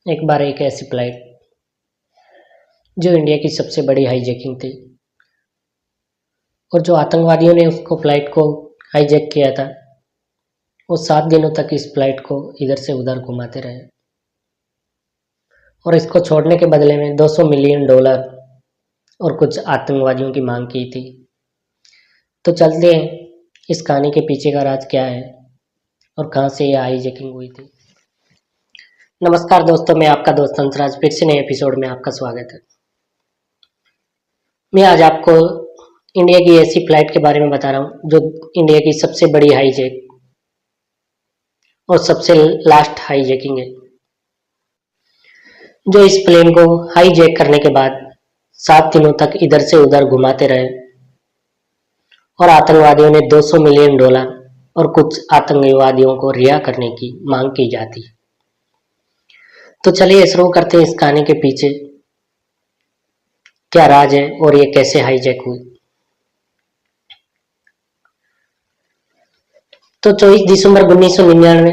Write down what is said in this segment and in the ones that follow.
एक बार एक ऐसी फ्लाइट जो इंडिया की सबसे बड़ी हाईजैकिंग थी और जो आतंकवादियों ने उसको फ्लाइट को हाईजैक किया था वो 7 दिनों तक इस फ्लाइट को इधर से उधर घुमाते रहे और इसको छोड़ने के बदले में $200 मिलियन और कुछ आतंकवादियों की मांग की थी। तो चलते हैं इस कहानी के पीछे का राज क्या है और कहाँ से यह हाईजैकिंग हुई थी। नमस्कार दोस्तों, मैं आपका दोस्त हंसराज फिर से नए एपिसोड में आपका स्वागत है। मैं आज आपको इंडिया की ऐसी फ्लाइट के बारे में बता रहा हूँ जो इंडिया की सबसे बड़ी हाईजैक और सबसे लास्ट हाईजैकिंग है। जो इस प्लेन को हाईजैक करने के बाद 7 दिनों तक इधर से उधर घुमाते रहे और आतंकवादियों ने $200 मिलियन और कुछ आतंकवादियों को रिहा करने की मांग की जाती। तो चलिए शुरू करते हैं इस कहानी के पीछे क्या राज है और ये कैसे हाईजैक हुई। तो 24 दिसंबर 1999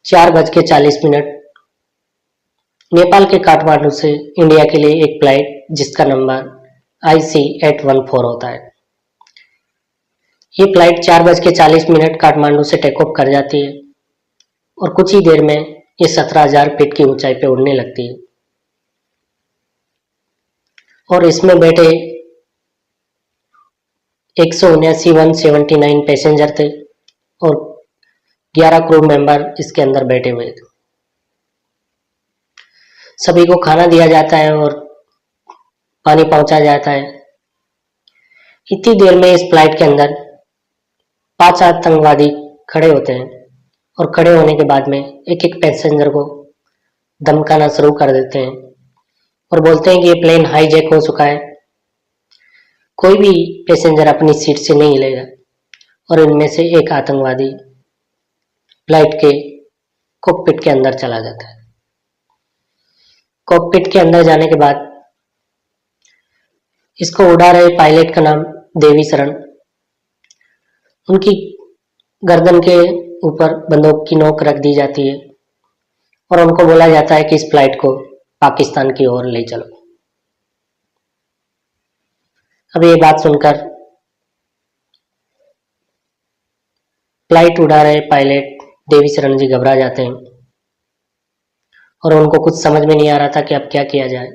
4:40 नेपाल के काठमांडू से इंडिया के लिए एक फ्लाइट जिसका नंबर IC814 होता है। ये फ्लाइट 4:40 काठमांडू से टेक ऑफ कर जाती है और कुछ ही देर में ये 17,000 फीट की ऊंचाई पे उड़ने लगती है और इसमें बैठे 179 पैसेंजर थे और 11 क्रू मेंबर इसके अंदर बैठे हुए थे। सभी को खाना दिया जाता है और पानी पहुंचाया जाता है। इतनी देर में इस फ्लाइट के अंदर 5 आतंकवादी खड़े होते हैं और खड़े होने के बाद में एक एक पैसेंजर को धमकाना शुरू कर देते हैं और बोलते हैं कि ये प्लेन हाईजैक हो चुका है, कोई भी पैसेंजर अपनी सीट से नहीं हिलेगा। और इनमें से एक आतंकवादी फ्लाइट के कॉकपिट के अंदर चला जाता है। कॉकपिट के अंदर जाने के बाद इसको उड़ा रहे पायलट का नाम देवी शरण। उनकी गर्दन के ऊपर बंदूक की नोक रख दी जाती है और उनको बोला जाता है कि इस फ्लाइट को पाकिस्तान की ओर ले चलो। अब ये बात सुनकर फ्लाइट उड़ा रहे पायलट देवी शरण जी घबरा जाते हैं और उनको कुछ समझ में नहीं आ रहा था कि अब क्या किया जाए।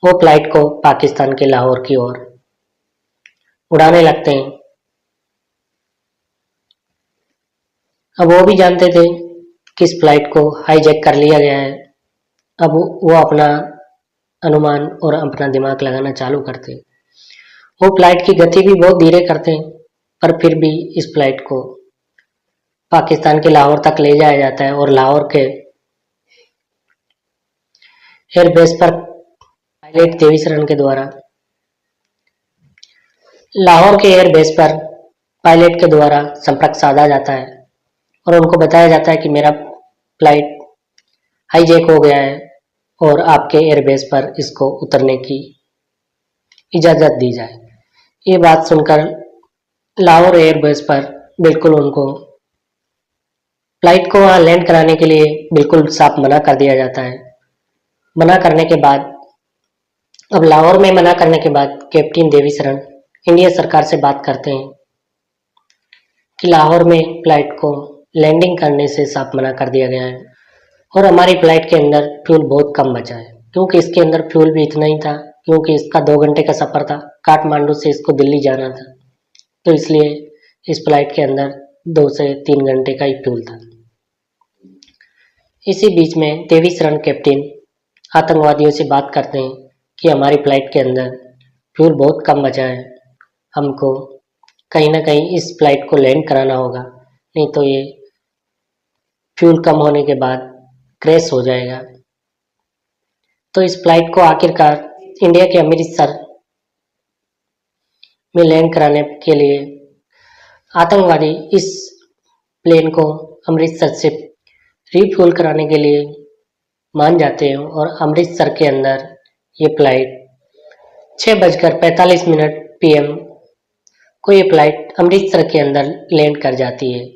वो फ्लाइट को पाकिस्तान के लाहौर की ओर उड़ाने लगते हैं। अब वो भी जानते थे कि इस फ्लाइट को हाईजैक कर लिया गया है। अब वो अपना अनुमान और अपना दिमाग लगाना चालू करते हैं। वो फ्लाइट की गति भी बहुत धीरे करते हैं पर फिर भी इस फ्लाइट को पाकिस्तान के लाहौर तक ले जाया जाता है और लाहौर के एयरबेस पर पायलट देवी शरण के द्वारा लाहौर के एयरबेस पर पायलट के द्वारा संपर्क साधा जाता है और उनको बताया जाता है कि मेरा फ्लाइट हाईजैक हो गया है और आपके एयरबेस पर इसको उतरने की इजाज़त दी जाए। ये बात सुनकर लाहौर एयरबेस पर बिल्कुल उनको फ्लाइट को वहाँ लैंड कराने के लिए बिल्कुल साफ मना कर दिया जाता है। मना करने के बाद अब लाहौर में मना करने के बाद कैप्टन देवी शरण इंडिया सरकार से बात करते हैं कि लाहौर में फ्लाइट को लैंडिंग करने से साफ मना कर दिया गया है और हमारी फ्लाइट के अंदर फ्यूल बहुत कम बचा है, क्योंकि इसके अंदर फ्यूल भी इतना ही था क्योंकि इसका 2 घंटे का सफ़र था। काठमांडू से इसको दिल्ली जाना था तो इसलिए इस फ्लाइट के अंदर 2 से 3 घंटे का ही फ्यूल था। इसी बीच में देवी शरण कैप्टन आतंकवादियों से बात करते हैं कि हमारी फ्लाइट के अंदर फ्यूल बहुत कम बचा है, हमको कहीं ना कहीं इस फ्लाइट को लैंड कराना होगा, नहीं तो ये फ्यूल कम होने के बाद क्रैश हो जाएगा। तो इस फ्लाइट को आखिरकार इंडिया के अमृतसर में लैंड कराने के लिए आतंकवादी इस प्लेन को अमृतसर से रिफ्यूल कराने के लिए मान जाते हैं और अमृतसर के अंदर ये फ्लाइट 6:45 PM को ये फ्लाइट अमृतसर के अंदर लैंड कर जाती है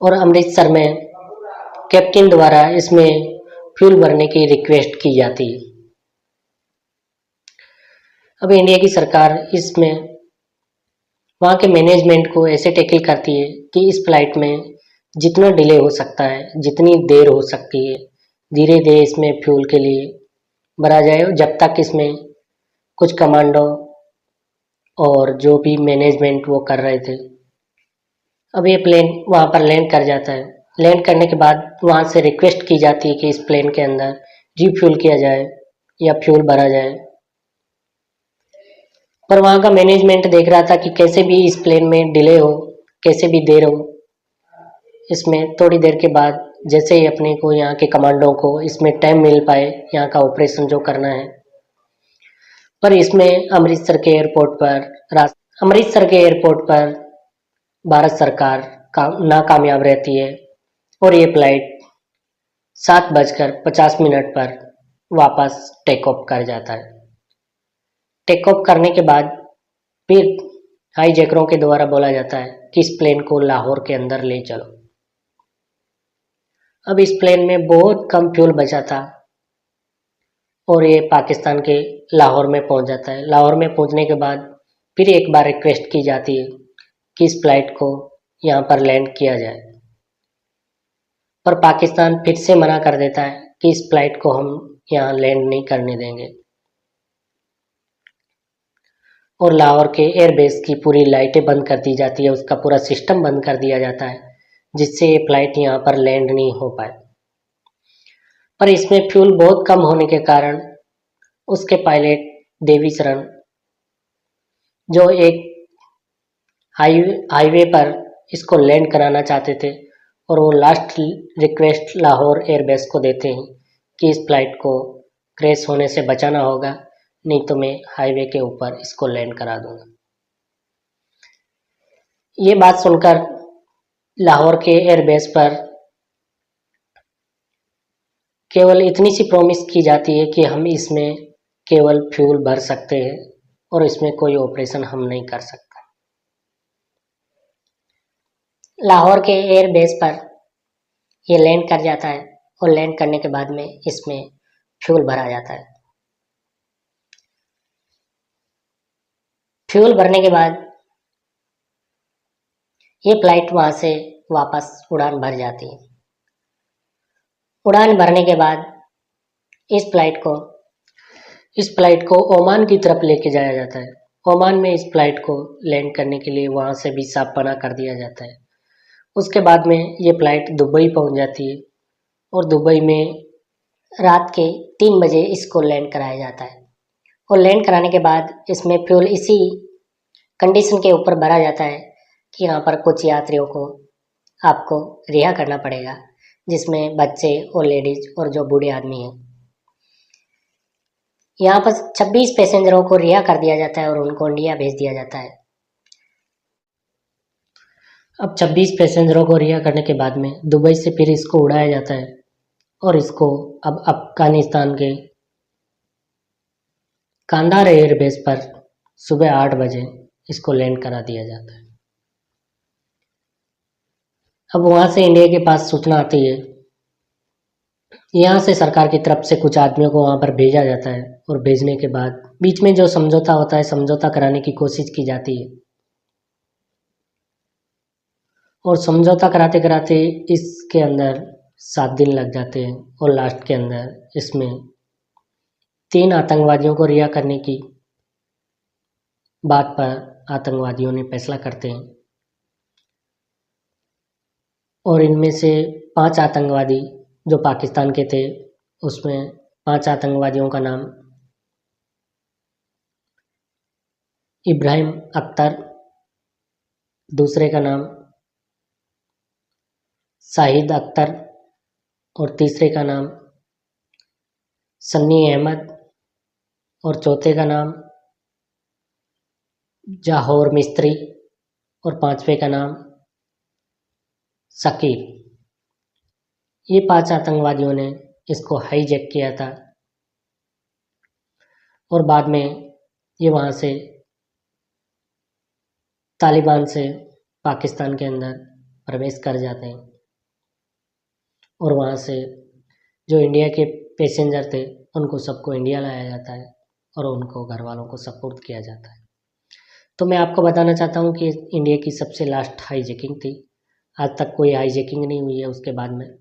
और अमृतसर में कैप्टन द्वारा इसमें फ्यूल भरने की रिक्वेस्ट की जाती है। अब इंडिया की सरकार इसमें वहाँ के मैनेजमेंट को ऐसे टैकल करती है कि इस फ्लाइट में जितना डिले हो सकता है, जितनी देर हो सकती है, धीरे धीरे इसमें फ्यूल के लिए भरा जाए, जब तक इसमें कुछ कमांडो और जो भी मैनेजमेंट वो कर रहे थे। अब ये प्लेन वहाँ पर लैंड कर जाता है। लैंड करने के बाद वहाँ से रिक्वेस्ट की जाती है कि इस प्लेन के अंदर रिफ्यूल किया जाए या फ्यूल भरा जाए, पर वहाँ का मैनेजमेंट देख रहा था कि कैसे भी इस प्लेन में डिले हो, कैसे भी देर हो, इसमें थोड़ी देर के बाद जैसे ही अपने को यहाँ के कमांडो को इसमें टाइम मिल पाए यहाँ का ऑपरेशन जो करना है। पर इसमें अमृतसर के एयरपोर्ट पर भारत सरकार नाकामयाब रहती है और ये फ्लाइट 7:50 पर वापस टेक ऑफ कर जाता है। टेक ऑफ करने के बाद फिर हाईजैकरों के द्वारा बोला जाता है कि इस प्लेन को लाहौर के अंदर ले चलो। अब इस प्लेन में बहुत कम फ्यूल बचा था और ये पाकिस्तान के लाहौर में पहुंच जाता है। लाहौर में पहुंचने के बाद फिर एक बार रिक्वेस्ट की जाती है कि इस फ्लाइट को यहाँ पर लैंड किया जाए, पर पाकिस्तान फिर से मना कर देता है कि इस फ्लाइट को हम यहाँ लैंड नहीं करने देंगे और लाहौर के एयरबेस की पूरी लाइटें बंद कर दी जाती है, उसका पूरा सिस्टम बंद कर दिया जाता है, जिससे ये फ्लाइट यहाँ पर लैंड नहीं हो पाए। पर इसमें फ्यूल बहुत कम होने के कारण उसके पायलट देवी शरण जो एक हाईवे पर इसको लैंड कराना चाहते थे और वो लास्ट रिक्वेस्ट लाहौर एयरबेस को देते हैं कि इस फ्लाइट को क्रैश होने से बचाना होगा, नहीं तो मैं हाईवे के ऊपर इसको लैंड करा दूंगा। ये बात सुनकर लाहौर के एयरबेस पर केवल इतनी सी प्रॉमिस की जाती है कि हम इसमें केवल फ्यूल भर सकते हैं और इसमें कोई ऑपरेशन हम नहीं कर सकते। लाहौर के एयरबेस पर ये लैंड कर जाता है और लैंड करने के बाद में इसमें फ्यूल भरा जाता है। फ्यूल भरने के बाद ये फ्लाइट वहां से वापस उड़ान भर जाती है। उड़ान भरने के बाद इस फ्लाइट को ओमान की तरफ लेके जाया जाता है। ओमान में इस फ्लाइट को लैंड करने के लिए वहां से भी साफ मना कर दिया जाता है। उसके बाद में ये फ्लाइट दुबई पहुंच जाती है और दुबई में रात के 3 बजे इसको लैंड कराया जाता है और लैंड कराने के बाद इसमें फ्यूल इसी कंडीशन के ऊपर भरा जाता है कि यहाँ पर कुछ यात्रियों को आपको रिहा करना पड़ेगा, जिसमें बच्चे और लेडीज और जो बूढ़े आदमी हैं। यहाँ पर 26 पैसेंजरों को रिहा कर दिया जाता है और उनको इंडिया भेज दिया जाता है। अब 26 पैसेंजरों को रिहा करने के बाद में दुबई से फिर इसको उड़ाया जाता है और इसको अब अफगानिस्तान के कांदार एयरबेस पर सुबह 8 बजे इसको लैंड करा दिया जाता है। अब वहां से इंडिया के पास सूचना आती है, यहाँ से सरकार की तरफ से कुछ आदमियों को वहां पर भेजा जाता है और भेजने के बाद बीच में जो समझौता होता है, समझौता कराने की कोशिश की जाती है और समझौता कराते कराते इसके अंदर 7 दिन लग जाते हैं और लास्ट के अंदर इसमें 3 आतंकवादियों को रिहा करने की बात पर आतंकवादियों ने फैसला करते हैं और इनमें से 5 आतंकवादी जो पाकिस्तान के थे, उसमें 5 आतंकवादियों का नाम इब्राहिम अख्तर, दूसरे का नाम शाहिद अख्तर और तीसरे का नाम सन्नी अहमद और चौथे का नाम जौहर मिस्त्री और 5वें का नाम शकील। ये 5 आतंकवादियों ने इसको हाईजैक किया था और बाद में ये वहाँ से तालिबान से पाकिस्तान के अंदर प्रवेश कर जाते हैं और वहाँ से जो इंडिया के पैसेंजर थे उनको सबको इंडिया लाया जाता है और उनको घर वालों को सपोर्ट किया जाता है। तो मैं आपको बताना चाहता हूँ कि इंडिया की सबसे लास्ट हाईजैकिंग थी। आज तक कोई हाईजैकिंग नहीं हुई है उसके बाद में।